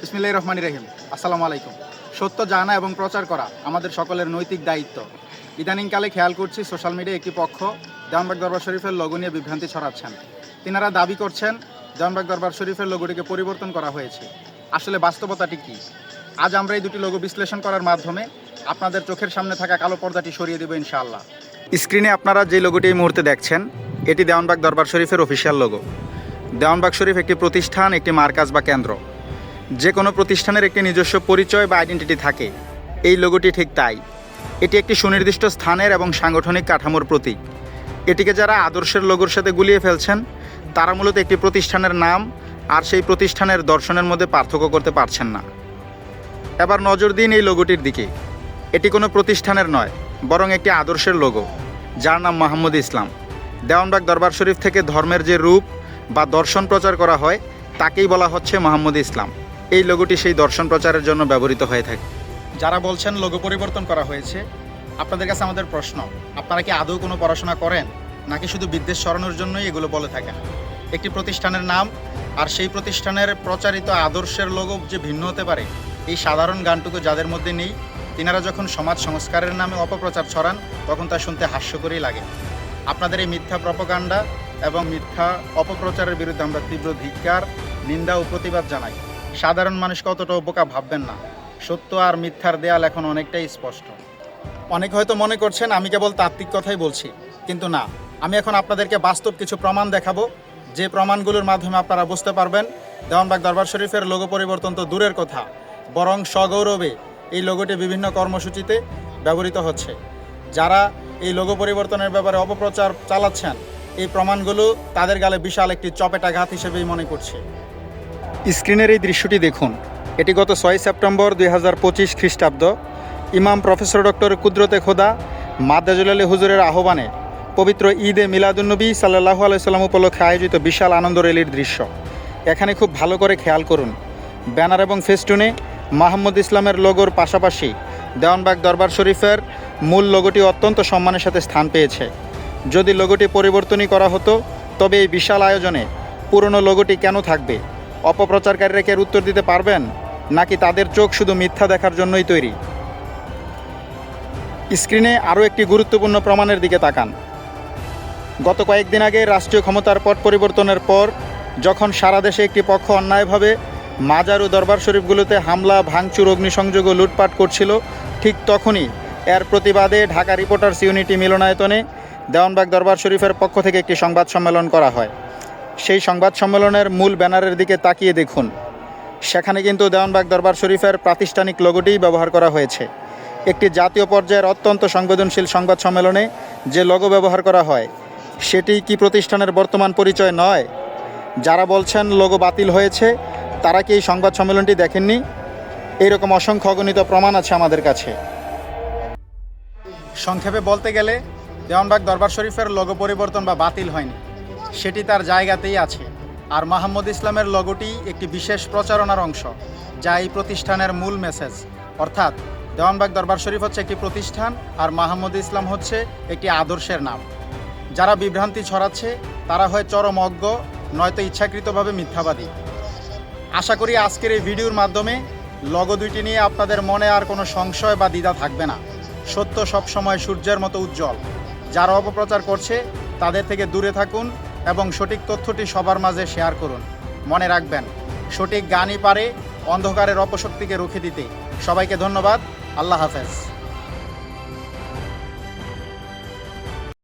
বিসমিল্লাহির রহমানির রহিম। আসসালামু আলাইকুম। সত্য জানা এবং প্রচার করা আমাদের সকলের নৈতিক দায়িত্ব। ইদানিংকালে খেয়াল করছি সোশ্যাল মিডিয়ায় একটি পক্ষ দেওয়ানবাগ দরবার শরীফের লোগো নিয়ে বিভ্রান্তি ছড়াচ্ছেন। তিনারা দাবি করছেন দেওয়ানবাগ দরবার শরীফের লোগোটিকে পরিবর্তন করা হয়েছে। আসলে বাস্তবতাটি কী? আজ আমরা এই দুটি লোগো বিশ্লেষণ করার মাধ্যমে আপনাদের চোখের সামনে থাকা কালো পর্দাটি সরিয়ে দেব ইনশাআল্লাহ। স্ক্রিনে আপনারা যে লোগোটি এই মুহূর্তে দেখছেন, এটি দেওয়ানবাগ দরবার শরীফের অফিসিয়াল লোগো। দেওয়ানবাগ শরীফ একটি প্রতিষ্ঠান, একটি মার্কাজ বা কেন্দ্র। যে কোনো প্রতিষ্ঠানের একটি নিজস্ব পরিচয় বা আইডেন্টিটি থাকে, এই লোগোটি ঠিক তাই। এটি একটি সুনির্দিষ্ট স্থানের এবং সাংগঠনিক কাঠামোর প্রতীক। এটিকে যারা আদর্শের লোগোর সাথে গুলিয়ে ফেলছেন, তারা মূলত একটি প্রতিষ্ঠানের নাম আর সেই প্রতিষ্ঠানের দর্শনের মধ্যে পার্থক্য করতে পারছেন না। এবার নজর দিন এই লোগোটির দিকে। এটি কোনো প্রতিষ্ঠানের নয়, বরং একটি আদর্শের লোগো, যার নাম মোহাম্মদ ইসলাম। দেওয়ানবাগ দরবার শরীফ থেকে ধর্মের যে রূপ বা দর্শন প্রচার করা হয়, তাকেই বলা হচ্ছে মোহাম্মদ ইসলাম। এই লোগোটি সেই দর্শন প্রচারের জন্য ব্যবহৃত হয়ে থাকে। যারা বলছেন লোগো পরিবর্তন করা হয়েছে, আপনাদের কাছে আমাদের প্রশ্ন, আপনারা কি আদৌ কোনো পড়াশোনা করেন, নাকি শুধু বিদ্বেষ ছড়ানোর জন্যই এগুলো বলে থাকেন? একটি প্রতিষ্ঠানের নাম আর সেই প্রতিষ্ঠানের প্রচারিত আদর্শের লোগো যে ভিন্ন হতে পারে, এই সাধারণ গানটুকু যাদের মধ্যে নেই, তিনারা যখন সমাজ সংস্কারের নামে অপপ্রচার ছড়ান, তখন তা শুনতে হাস্যকরই লাগে। আপনাদের এই মিথ্যা প্রপাগান্ডা এবং মিথ্যা অপপ্রচারের বিরুদ্ধে আমরা তীব্র ধিক্কার, নিন্দা ও প্রতিবাদ জানাই। সাধারণ মানুষকে অতটাও বোকা ভাববেন না। সত্য আর মিথ্যার দেয়াল এখন অনেকটাই স্পষ্ট। অনেক হয়তো মনে করছেন আমি কেবল তাত্ত্বিক কথাই বলছি, কিন্তু না, আমি এখন আপনাদেরকে বাস্তব কিছু প্রমাণ দেখাবো, যে প্রমাণগুলোর মাধ্যমে আপনারা বুঝতে পারবেন দেওয়ানবাগ দরবার শরীফের লোগো পরিবর্তন তো দূরের কথা, বরং সগৌরবে এই লোগোটি বিভিন্ন কর্মসূচিতে ব্যবহৃত হচ্ছে। যারা এই লোগো পরিবর্তনের ব্যাপারে অপপ্রচার চালাচ্ছেন, এই প্রমাণগুলো তাদের গালে বিশাল একটি চপেটাঘাত হিসেবেই মনে করছে। স্ক্রিনের এই দৃশ্যটি দেখুন। এটি গত 6 সেপ্টেম্বর 2025 খ্রিস্টাব্দ ইমাম প্রফেসর ডক্টর কুদরতে খোদা মাদ্দাজুল আলী হুজুরের আহ্বানে পবিত্র ঈদে মিলাদুন্নবী সাল্লাল্লাহু আলাইহি সাল্লাম উপলক্ষে আয়োজিত বিশাল আনন্দ র্যালির দৃশ্য। এখানে খুব ভালো করে খেয়াল করুন, ব্যানার এবং ফেস্টুনে মোহাম্মদ ইসলামের লোগোর পাশাপাশি দেওয়ানবাগ দরবার শরীফের মূল লোগোটি অত্যন্ত সম্মানের সাথে স্থান পেয়েছে। যদি লোগোটি পরিবর্তনই করা হতো, তবে এই বিশাল আয়োজনে পুরনো লোগোটি কেন থাকবে? অপপ্রচারকারীরা কি এর উত্তর দিতে পারবেন, নাকি তাদের চোখ শুধু মিথ্যা দেখার জন্যই তৈরি? স্ক্রিনে আরও একটি গুরুত্বপূর্ণ প্রমাণের দিকে তাকান। গত কয়েকদিন আগে রাষ্ট্রীয় ক্ষমতার পট পরিবর্তনের পর যখন সারা দেশে একটি পক্ষ অন্যায়ভাবে মাজার ও দরবার শরীফগুলোতে হামলা, ভাঙচুর, অগ্নিসংযোগ ও লুটপাট করছিল, ঠিক তখনই এর প্রতিবাদে ঢাকা রিপোর্টার্স ইউনিটি মিলনায়তনে দেওয়ানবাগ দরবার শরীফের পক্ষ থেকে একটি সংবাদ সম্মেলন করা হয়। সেই সংবাদ সম্মেলনের মূল ব্যানারের দিকে তাকিয়ে দেখুন, সেখানে কিন্তু দেওয়ানবাগ দরবার শরীফের প্রাতিষ্ঠানিক লোগোটিই ব্যবহার করা হয়েছে। একটি জাতীয় পর্যায়ের অত্যন্ত সংবেদনশীল সংবাদ সম্মেলনে যে লোগো ব্যবহার করা হয়, সেটি কি প্রতিষ্ঠানের বর্তমান পরিচয় নয়? যারা বলছেন লোগো বাতিল হয়েছে, তারা কি এই সংবাদ সম্মেলনটি দেখেননি? এইরকম অসংখ্য অগণিত প্রমাণ আছে আমাদের কাছে। সংক্ষেপে বলতে গেলে দেওয়ানবাগ দরবার শরীফের লোগো পরিবর্তন বা বাতিল হয়নি, সেটি তার জায়গাতেই আছে। আর মোহাম্মদ ইসলামের লোগোটি একটি বিশেষ প্রচারণার অংশ, যা এই প্রতিষ্ঠানের মূল মেসেজ। অর্থাৎ দেওয়ানবাগ দরবার শরীফ হচ্ছে একটি প্রতিষ্ঠান, আর মোহাম্মদ ইসলাম হচ্ছে একটি আদর্শের নাম। যারা বিভ্রান্তি ছড়াচ্ছে, তারা হয় চরম অজ্ঞ, নয়তো ইচ্ছাকৃতভাবে মিথ্যাবাদী। আশা করি আজকের এই ভিডিওর মাধ্যমে লোগো দুইটি নিয়ে আপনাদের মনে আর কোনো সংশয় বা দ্বিধা থাকবে না। সত্য সবসময় সূর্যের মতো উজ্জ্বল। যারা অপপ্রচার করছে, তাদের থেকে দূরে থাকুন এবং সঠিক তথ্যটি সবার মাঝে শেয়ার করুন। মনে রাখবেন, সঠিক জ্ঞানই পারে অন্ধকারের অপশক্তিকে রুখে দিতে। সবাইকে ধন্যবাদ। আল্লাহ হাফেজ।